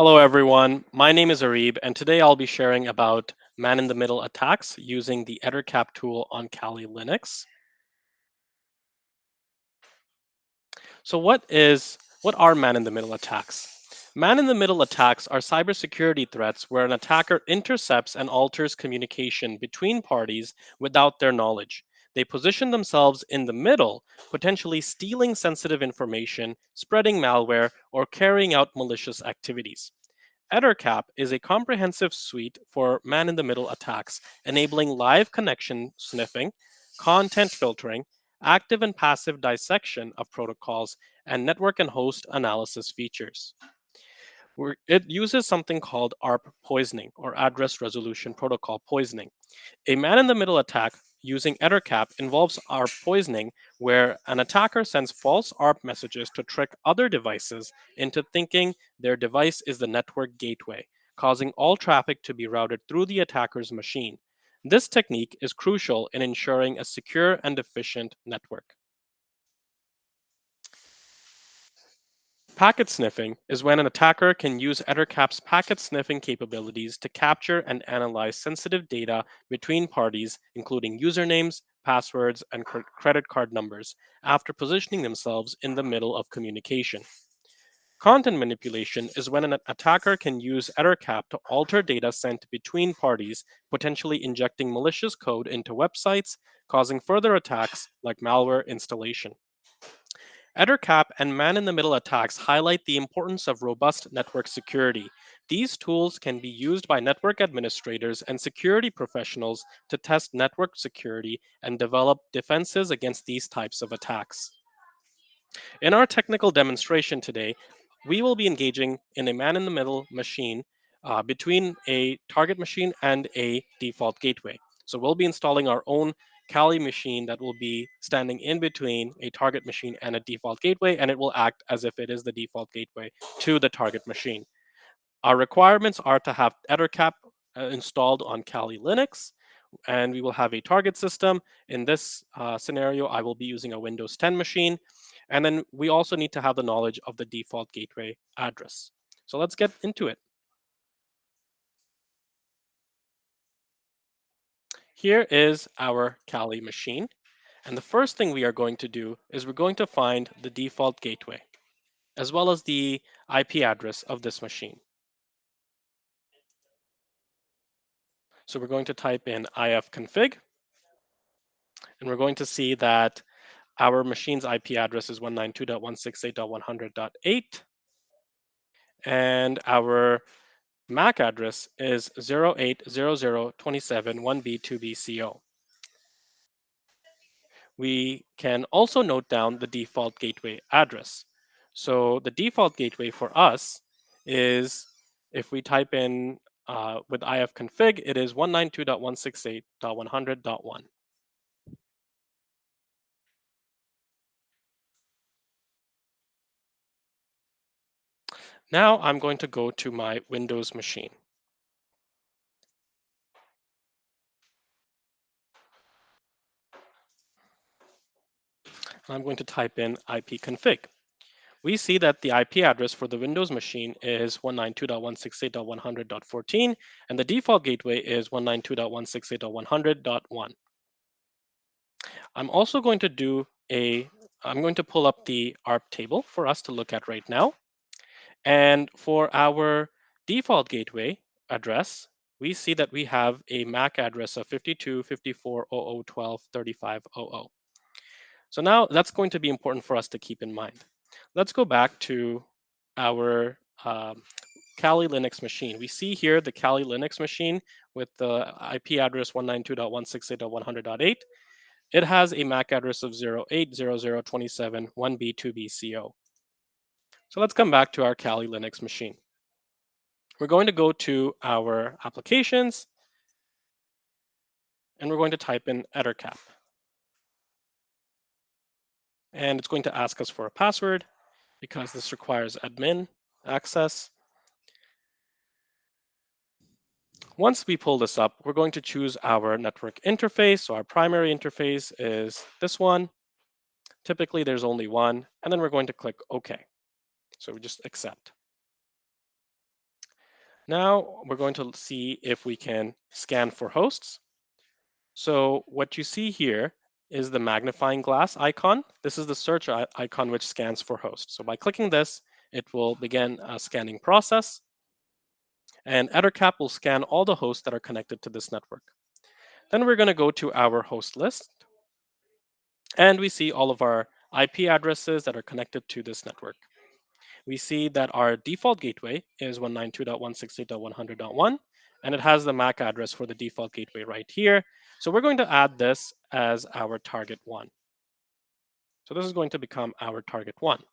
Hello everyone, my name is Arib and today I'll be sharing about man-in-the-middle attacks using the Ettercap tool on Kali Linux. So what are man-in-the-middle attacks? Man-in-the-middle attacks are cybersecurity threats where an attacker intercepts and alters communication between parties without their knowledge. They position themselves in the middle, potentially stealing sensitive information, spreading malware, or carrying out malicious activities. Ettercap is a comprehensive suite for man in the middle attacks, enabling live connection sniffing, content filtering, active and passive dissection of protocols, and network and host analysis features. It uses something called ARP poisoning or address resolution protocol poisoning. A man in the middle attack using Ettercap involves ARP poisoning, where an attacker sends false ARP messages to trick other devices into thinking their device is the network gateway, causing all traffic to be routed through the attacker's machine. This technique is crucial in ensuring a secure and efficient network. Packet sniffing is when an attacker can use Ettercap's packet sniffing capabilities to capture and analyze sensitive data between parties, including usernames, passwords, and credit card numbers, after positioning themselves in the middle of communication. Content manipulation is when an attacker can use Ettercap to alter data sent between parties, potentially injecting malicious code into websites, causing further attacks like malware installation. Ettercap and man in the middle attacks highlight the importance of robust network security. These tools can be used by network administrators and security professionals to test network security and develop defenses against these types of attacks. In our technical demonstration today, we will be engaging in a man in the middle machine between a target machine and a default gateway. So we'll be installing our own Kali machine that will be standing in between a target machine and a default gateway, and it will act as if it is the default gateway to the target machine. Our requirements are to have Ettercap installed on Kali Linux, and we will have a target system. In this scenario, I will be using a Windows 10 machine. And then we also need to have the knowledge of the default gateway address. So let's get into it. Here is our Kali machine. And the first thing we are going to do is we're going to find the default gateway, as well as the IP address of this machine. So we're going to type in ifconfig, and we're going to see that our machine's IP address is 192.168.100.8, and our MAC address is 0800271B2BCO. We can also note down the default gateway address. So the default gateway for us is, if we type in with ifconfig, it is 192.168.100.1. Now I'm going to go to my Windows machine. I'm going to type in ipconfig. We see that the IP address for the Windows machine is 192.168.100.14, and the default gateway is 192.168.100.1. I'm also going to I'm going to pull up the ARP table for us to look at right now. And for our default gateway address, we see that we have a MAC address of 52.54.00.12.35.00. So now that's going to be important for us to keep in mind. Let's go back to our Kali Linux machine. We see here the Kali Linux machine with the IP address 192.168.100.8. It has a MAC address of 0800271B2BCO. So let's come back to our Kali Linux machine. We're going to go to our applications, and we're going to type in Ettercap. And it's going to ask us for a password because this requires admin access. Once we pull this up, we're going to choose our network interface. So our primary interface is this one. Typically, there's only one. And then we're going to click OK. So we just accept. Now we're going to see if we can scan for hosts. So what you see here is the magnifying glass icon. This is the search icon which scans for hosts. So by clicking this, it will begin a scanning process, and Ettercap will scan all the hosts that are connected to this network. Then we're going to go to our host list, and we see all of our IP addresses that are connected to this network. We see that our default gateway is 192.168.100.1, and it has the MAC address for the default gateway right here. So we're going to add this as our target one. So this is going to become our target one.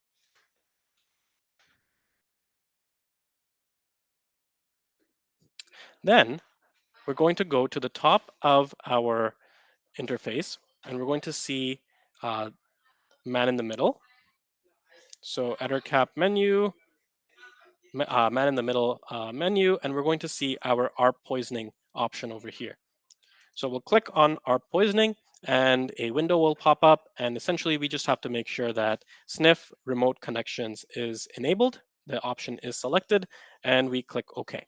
Then we're going to go to the top of our interface, and we're going to see man in the middle. So Ettercap menu, man in the middle menu, and we're going to see our ARP poisoning option over here. So we'll click on ARP poisoning, and a window will pop up, and essentially we just have to make sure that sniff remote connections is enabled, the option is selected, and we click OK.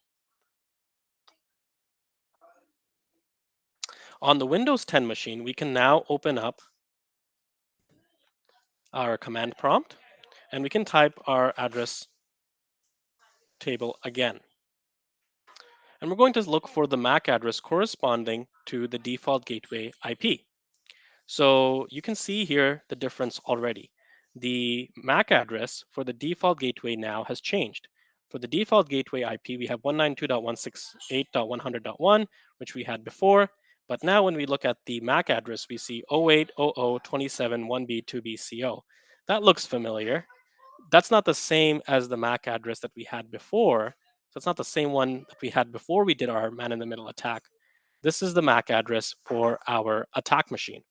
On the Windows 10 machine, we can now open up our command prompt, and we can type our address table again. And we're going to look for the MAC address corresponding to the default gateway IP. So you can see here the difference already. The MAC address for the default gateway now has changed. For the default gateway IP, we have 192.168.100.1, which we had before. But now when we look at the MAC address, we see 0800271B2BCO. That looks familiar. That's not the same as the MAC address that we had before. So it's not the same one that we had before we did our man in the middle attack. This is the MAC address for our attack machine.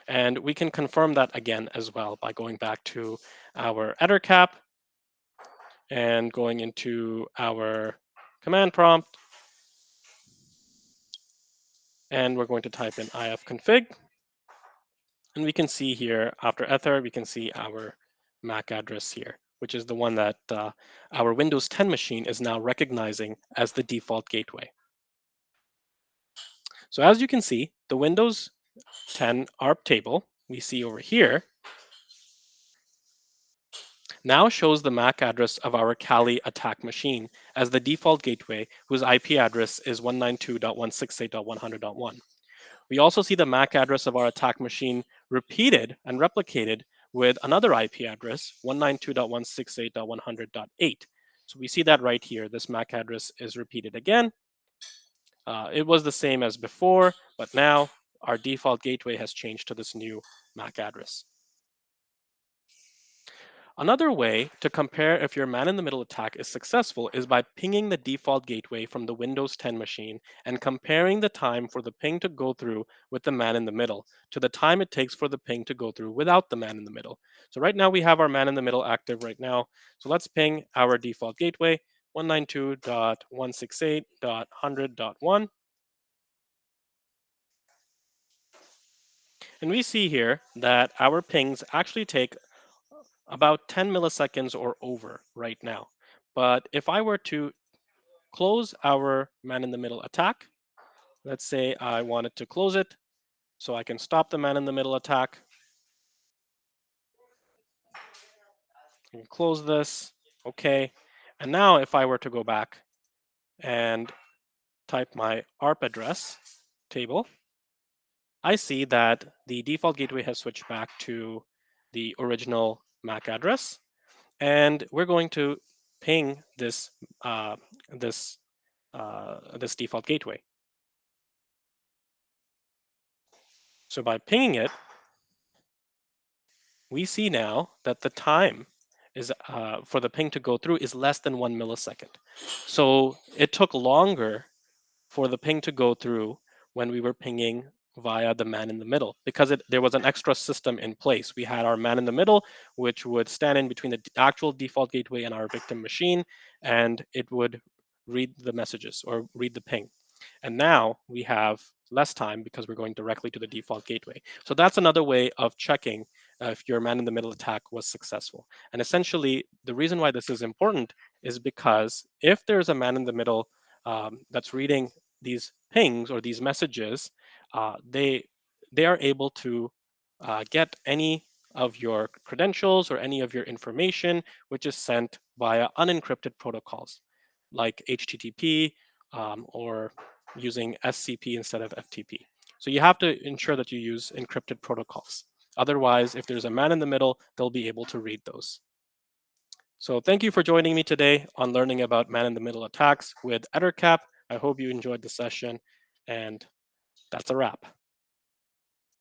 And we can confirm that again as well by going back to our Ettercap and going into our command prompt. And we're going to type in ifconfig. And we can see here after Ether, we can see our MAC address here, which is the one that our Windows 10 machine is now recognizing as the default gateway. So as you can see, the Windows 10 ARP table we see over here now shows the MAC address of our Kali attack machine as the default gateway whose IP address is 192.168.100.1. We also see the MAC address of our attack machine repeated and replicated with another IP address, 192.168.100.8. So we see that right here. This MAC address is repeated again. It was the same as before, but now our default gateway has changed to this new MAC address. Another way to compare if your man-in-the-middle attack is successful is by pinging the default gateway from the Windows 10 machine and comparing the time for the ping to go through with the man-in-the-middle to the time it takes for the ping to go through without the man-in-the-middle. So right now we have our man-in-the-middle active right now. So let's ping our default gateway 192.168.100.1. And we see here that our pings actually take about 10 milliseconds or over right now. But if I were to close our man in the middle attack, let's say I wanted to close it so I can stop the man in the middle attack. I can close this, okay. And now if I were to go back and type my ARP address table, I see that the default gateway has switched back to the original MAC address. And we're going to ping uh, this this default gateway. So by pinging it, we see now that the time is for the ping to go through is less than 1 millisecond. So it took longer for the ping to go through when we were pinging via the man in the middle because there was an extra system in place. We had our man in the middle, which would stand in between the actual default gateway and our victim machine, and it would read the messages or read the ping. And now we have less time because we're going directly to the default gateway. So that's another way of checking if your man in the middle attack was successful. And essentially, the reason why this is important is because if there's a man in the middle that's reading these pings or these messages, they are able to get any of your credentials or any of your information, which is sent via unencrypted protocols like HTTP or using SCP instead of FTP. So you have to ensure that you use encrypted protocols. Otherwise, if there's a man in the middle, they'll be able to read those. So thank you for joining me today on learning about man in the middle attacks with Ettercap. I hope you enjoyed the session, and that's a wrap.